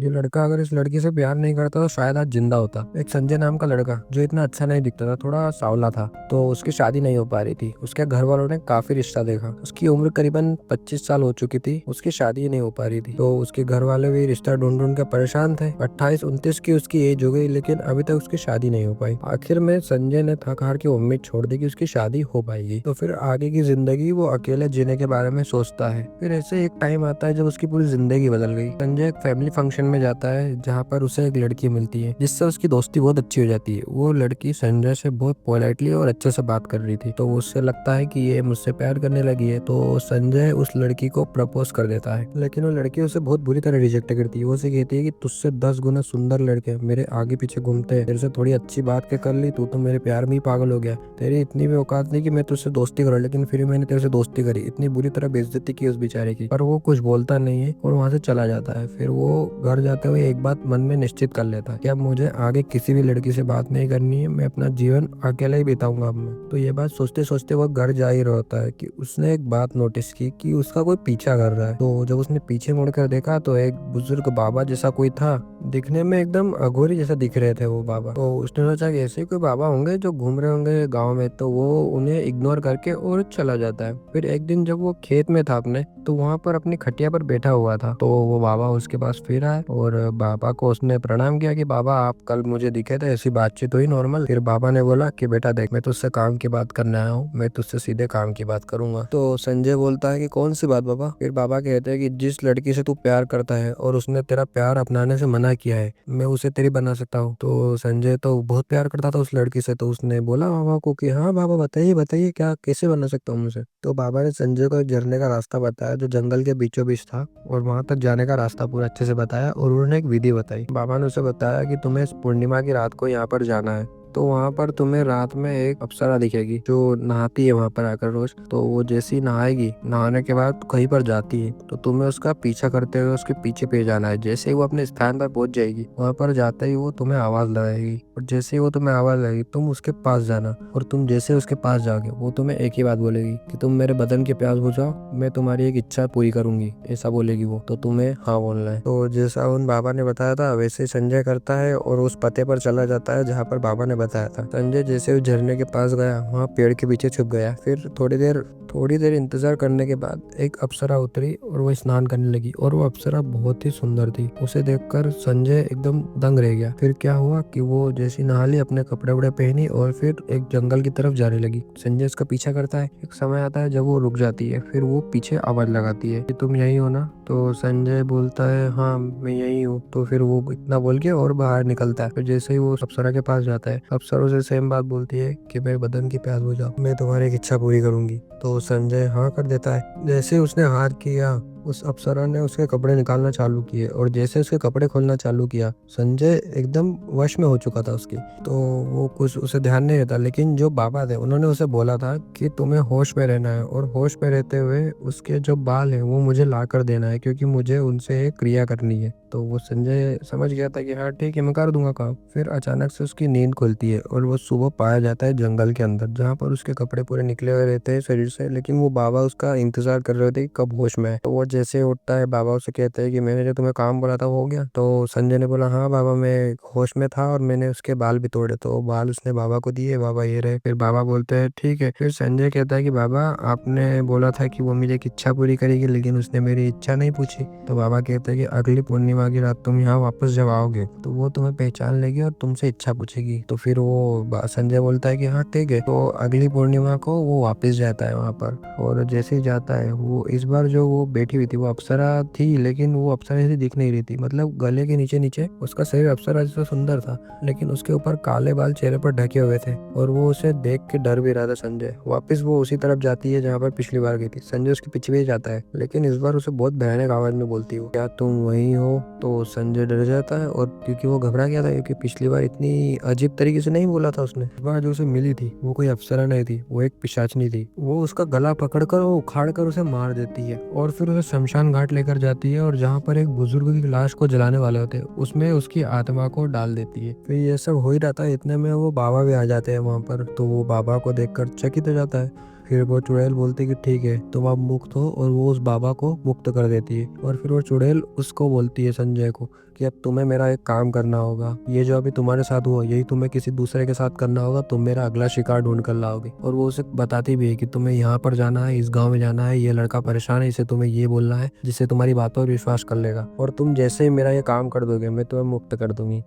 ये लड़का अगर इस लड़की से प्यार नहीं करता तो शायद आज जिंदा होता। एक संजय नाम का लड़का जो इतना अच्छा नहीं दिखता था, थोड़ा सावला था, तो उसकी शादी नहीं हो पा रही थी। उसके घर वालों ने काफी रिश्ता देखा। उसकी उम्र करीबन 25 साल हो चुकी थी, उसकी शादी ही नहीं हो पा रही थी। तो उसके घर वाले भी रिश्ता ढूंढ ढूंढ के परेशान थे। 28-29 की उसकी एज हो गई, लेकिन अभी तक उसकी शादी नहीं हो पाई। आखिर में संजय ने थक हार की उम्मीद छोड़ दी कि उसकी शादी हो पाएगी। तो फिर आगे की जिंदगी वो अकेले जीने के बारे में सोचता है। फिर ऐसे एक टाइम आता है जब उसकी पूरी जिंदगी बदल गई। संजय एक फैमिली फंक्शन में जाता है जहाँ पर उसे एक लड़की मिलती है जिससे उसकी दोस्ती बहुत अच्छी हो जाती है। वो लड़की संजय से बहुत पोलाइटली और अच्छे से बात कर रही थी, तो उससे लगता है कि ये मुझसे प्यार करने लगी है। तो संजय उस लड़की को प्रपोज कर देता है, लेकिन वो लड़की उसे बहुत बुरी तरह रिजेक्ट करती है। वो उसे कहती है कि तुझसे 10 गुना सुंदर लड़के मेरे आगे पीछे घूमते हैं, तेरे से थोड़ी अच्छी बात के कर ली, तू तो मेरे प्यार में ही पागल हो गया। तेरी इतनी भी औकात नहीं कि मैं तुझसे दोस्ती करूं, लेकिन फिर मैंने तेरे से दोस्ती करी। इतनी बुरी तरह बेइज्जती की उस बेचारे की, पर वो कुछ बोलता नहीं है और वहां से चला जाता है। फिर वो घर जाते हुए एक बात मन में निश्चित कर लेता है कि अब मुझे आगे किसी भी लड़की से बात नहीं करनी है, मैं अपना जीवन अकेला ही बिताऊंगा अब मैं। तो ये बात सोचते सोचते वो घर जा ही रहा होता है कि उसने एक बात नोटिस की कि उसका कोई पीछा कर रहा है। तो जब उसने पीछे मुड़कर देखा तो एक बुजुर्ग बाबा जैसा कोई था, दिखने में एकदम अघोरी जैसा दिख रहे थे वो बाबा। तो उसने सोचा कि ऐसे कोई बाबा होंगे जो घूम रहे होंगे गांव में, तो वो उन्हें इग्नोर करके और चला जाता है। फिर एक दिन जब वो खेत में था अपने, तो वहाँ पर अपनी खटिया पर बैठा हुआ था, तो वो बाबा उसके पास फिर आए और बाबा को उसने प्रणाम किया कि बाबा आप कल मुझे दिखे थे, ऐसी बातचीत हुई नॉर्मल। फिर बाबा ने बोला कि बेटा देख, मैं तुझसे काम की बात करने आया हूँ, मैं तुझसे सीधे काम की बात करूंगा। तो संजय बोलता है कि कौन सी बात बाबा। फिर बाबा कहते हैं कि जिस लड़की से तू प्यार करता है और उसने तेरा प्यार अपनाने से मना किया है, मैं उसे तेरी बना सकता हूँ। तो संजय तो बहुत प्यार करता था उस लड़की से, तो उसने बोला बाबा को कि हाँ बाबा बताइए बताइए, क्या कैसे बना सकता हूँ मुझे। तो बाबा ने संजय को एक झरने का रास्ता बताया जो जंगल के बीचों बीच था, और वहां तक जाने का रास्ता पूरा अच्छे से बताया। और उन्होंने एक विधि बताई। बाबा ने उसे बताया कि तुम्हें इस पूर्णिमा की रात को यहाँ पर जाना है, तो वहां पर तुम्हें रात में एक अप्सरा दिखेगी जो नहाती है वहां पर आकर रोज। तो वो जैसी नहाएगी, नहाने के बाद कहीं पर जाती है, तो तुम्हें उसका पीछा करते हुए उसके पीछे पीछे जाना है। जैसे ही वो अपने स्थान पर पहुंच जाएगी, वहां पर जाते ही वो तुम्हें आवाज लगाएगी, और जैसे ही वो तुम्हें आवाज लगाएगी तुम उसके पास जाना, और तुम जैसे उसके पास जाओगे वो तुम्हें एक ही बात बोलेगी कि तुम मेरे बदन की प्यास बुझाओ, मैं तुम्हारी एक इच्छा पूरी करूंगी, ऐसा बोलेगी वो। तो तुम्हें हाँ बोलना है। तो जैसा उन बाबा ने बताया था वैसे संजय करता है और उस पते पर चला जाता है जहाँ पर बाबा ने बताया था। संजय जैसे उस झरने के पास गया, वहाँ पेड़ के पीछे छुप गया। फिर थोड़ी देर इंतजार करने के बाद एक अप्सरा उतरी और वो स्नान करने लगी, और वो अप्सरा बहुत ही सुंदर थी। उसे देखकर संजय एकदम दंग रह गया। फिर क्या हुआ कि वो जैसी नहा ली, अपने कपड़े वपड़े पहनी और फिर एक जंगल की तरफ जाने लगी। संजय उसका पीछा करता है। एक समय आता है जब वो रुक जाती है, फिर वो पीछे आवाज लगाती है कि तुम यही हो ना। तो संजय बोलता है हाँ मैं यही हूँ। तो फिर वो इतना बोल के और बाहर निकलता है। फिर जैसे ही वो अप्सरा के पास जाता है, अप्सरा उसे सेम बात बोलती है कि मेरे बदन की प्यास बुझाओ, मैं तुम्हारी एक इच्छा पूरी करूंगी। तो संजय हाँ कर देता है। जैसे उसने हाथ किया, उस अप्सरा ने उसके कपड़े निकालना चालू किए, और जैसे उसके कपड़े खोलना चालू किया, संजय एकदम वश में हो चुका था उसकी। तो वो कुछ उसे ध्यान नहीं रहता, लेकिन जो बाबा थे उन्होंने उसे बोला था कि तुम्हें होश में रहना है, और होश में रहते हुए उसके जो बाल हैं वो मुझे ला कर देना है, क्योंकि मुझे उनसे एक क्रिया करनी है। तो वो संजय समझ गया था कि हाँ ठीक है मैं कर दूंगा काम। फिर अचानक से उसकी नींद खुलती है और वो सुबह पाया जाता है जंगल के अंदर, जहाँ पर उसके कपड़े पूरे निकले हुए रहते हैं शरीर से, लेकिन वो बाबा उसका इंतजार कर रहे होते कि कब होश में है। तो वो जैसे उठता है, बाबा उसे कहते हैं कि मैंने जो तुम्हें काम बोला था वो हो गया। तो संजय ने बोला हाँ बाबा मैं होश में था और मैंने उसके बाल भी तोड़े। तो बाल उसने बाबा को दिए, बाबा ये रहे। फिर बाबा बोलते हैं ठीक है। फिर संजय कहता है कि बाबा आपने बोला था कि वो मेरी एक इच्छा पूरी करेगी, लेकिन उसने मेरी इच्छा नहीं पूछी। तो बाबा कहते हैं कि अगली पूर्णिमा की रात तुम यहाँ वापस जब आओगे तो वो तुम्हें पहचान लेगी और तुमसे इच्छा पूछेगी। तो फिर वो संजय बोलता है कि हाँ ठीक है। तो अगली पूर्णिमा को वो वापस जाता है वहाँ पर, और जैसे ही जाता है वो इस बार जो वो बैठी हुई थी वो अप्सरा थी, लेकिन वो अप्सरा जैसी दिख नहीं रही थी। मतलब गले के नीचे नीचे उसका शरीर अप्सरा जैसा सुंदर था, लेकिन उसके ऊपर काले बाल चेहरे पर ढके हुए थे, और वो उसे देख के डर भी रहा था संजय। वापस वो उसी तरफ जाती है जहाँ पर पिछली बार गई थी। संजय उसके पीछे भी जाता है, लेकिन इस बार उसे बहुत भयानक आवाज में बोलती है क्या तुम वही हो। तो संजय डर जाता है, और क्योंकि वो घबरा गया था, क्योंकि पिछली बार इतनी अजीब तरीके से नहीं बोला था उसने। इस बार जो उसे मिली थी वो कोई अप्सरा नहीं थी, वो एक पिशाचनी थी। वो उसका गला पकड़कर वो उखाड़ कर उसे मार देती है, और फिर उसे शमशान घाट लेकर जाती है, और जहाँ पर एक बुजुर्ग की लाश को जलाने वाले होते हैं उसमें उसकी आत्मा को डाल देती है। फिर ये सब हो ही रहा था, इतने में वो बाबा भी आ जाते हैं वहाँ पर। तो वो बाबा को देखकर चकित हो जाता है। फिर वो चुड़ैल बोलती कि ठीक है तुम अब मुक्त हो, और वो उस बाबा को मुक्त कर देती है। और फिर वो चुड़ैल उसको बोलती है संजय को कि अब तुम्हें मेरा एक काम करना होगा, ये जो अभी तुम्हारे साथ हुआ यही तुम्हें किसी दूसरे के साथ करना होगा, तुम मेरा अगला शिकार ढूंढ कर लाओगे। और वो उसे बताती भी है कि तुम्हें यहाँ पर जाना है, इस गाँव में जाना है, ये लड़का परेशान है, इसे तुम्हें ये बोलना है जिससे तुम्हारी बातों पर विश्वास कर लेगा, और तुम जैसे ही मेरा ये काम कर दोगे मैं तुम्हें मुक्त कर दूंगी।